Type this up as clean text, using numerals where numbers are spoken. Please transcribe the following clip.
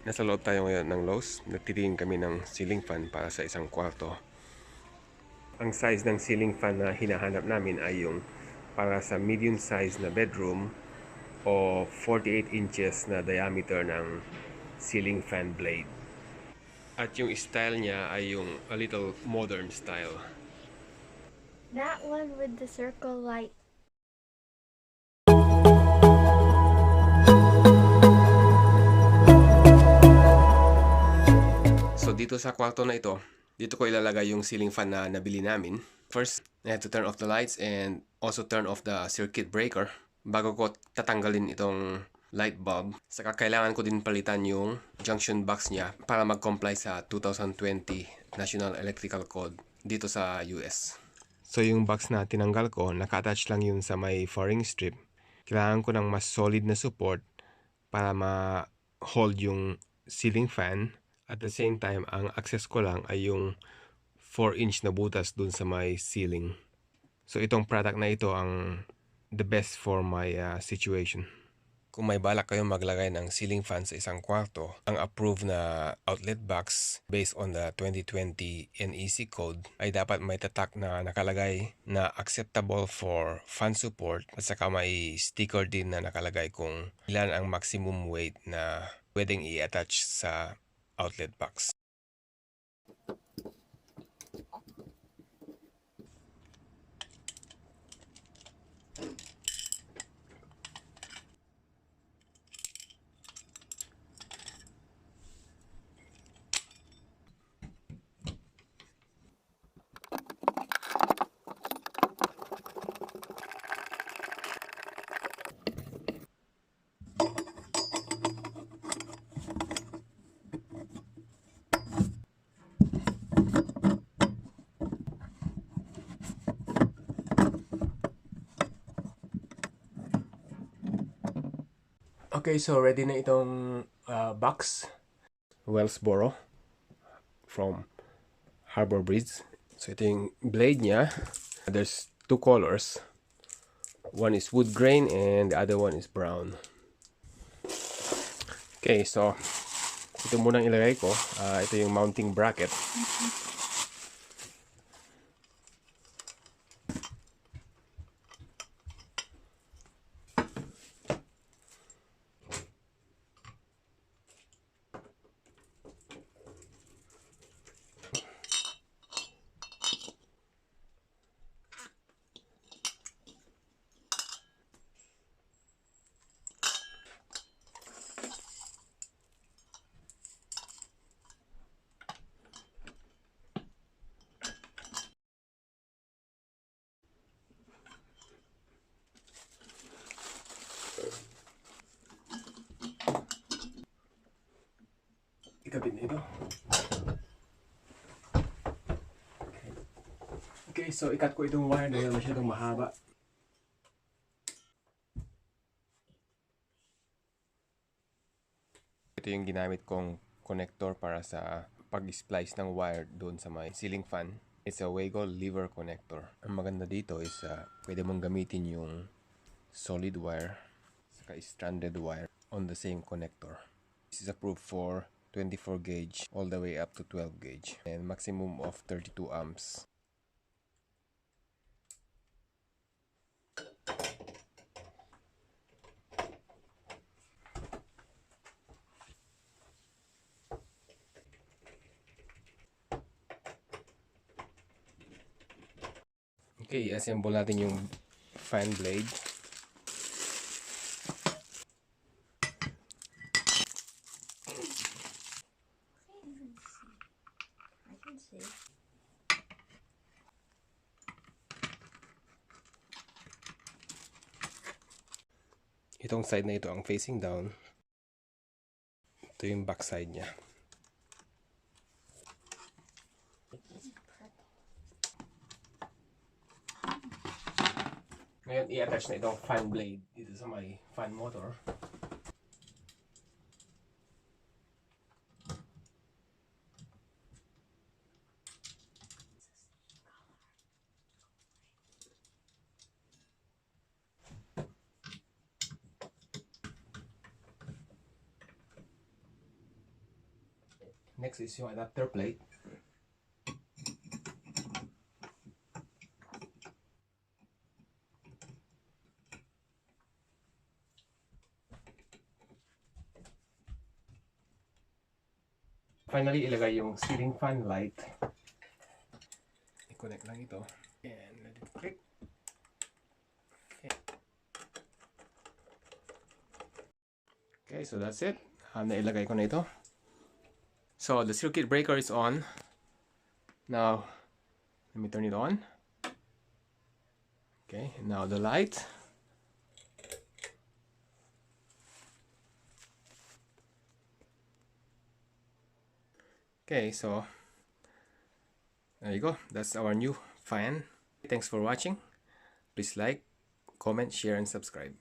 Nasa loob tayo ngayon ng Lowe's. Nagtitingin kami ng ceiling fan para sa isang kwarto. Ang size ng ceiling fan na hinahanap namin ay yung para sa medium size na bedroom o 48 inches na diameter ng ceiling fan blade. At yung style niya ay yung a little modern style. That one with the circle light. So dito sa kwarto na ito, dito ko ilalagay yung ceiling fan na nabili namin. First, I have to turn off the lights and also turn off the circuit breaker bago ko tatanggalin itong light bulb. Saka kailangan ko din palitan yung junction box niya para mag-comply sa 2020 National Electrical Code dito sa US. So yung box na tinanggal ko, naka-attach lang yun sa may fairing strip. Kailangan ko ng mas solid na support para ma-hold yung ceiling fan. At the same time, ang access ko lang ay yung 4-inch na butas dun sa may ceiling. So itong product na ito ang the best for my situation. Kung may balak kayong maglagay ng ceiling fan sa isang kwarto, ang approved na outlet box based on the 2020 NEC code ay dapat may tatak na nakalagay na acceptable for fan support at saka may sticker din na nakalagay kung ilan ang maximum weight na pwedeng i-attach sa outlet box. Okay, so ready na itong box. Wellsboro from Harbor Bridge. So ito yung blade niya. There's two colors. One is wood grain and the other one is brown. Okay, so ito munang ilagay ko. Ito yung mounting bracket. Ikabit na ito. Okay, so ikat ko itong wire dahil masyadong mahaba. Ito yung ginamit kong connector para sa pag-splice ng wire doon sa may ceiling fan. It's a Wago lever connector. Ang maganda dito is pwede mong gamitin yung solid wire saka stranded wire on the same connector. This is approved for 24 gauge all the way up to 12 gauge and maximum of 32 amps. Okay, assemble natin yung fan blade. I can see. Itong side na ito ang facing down. Ito yung back side niya. Ngayon, i-attach na itong fan blade dito sa may fan motor. Next is yung adapter plate. Finally, ilagay yung ceiling fan light. I-connect lang ito. And let it click. Okay, so that's it. Nailagay ko na ito. So the circuit breaker is on. Now, let me turn it on. Okay, now the light. Okay, so there you go. That's our new fan. Thanks for watching. Please like, comment, share, and subscribe.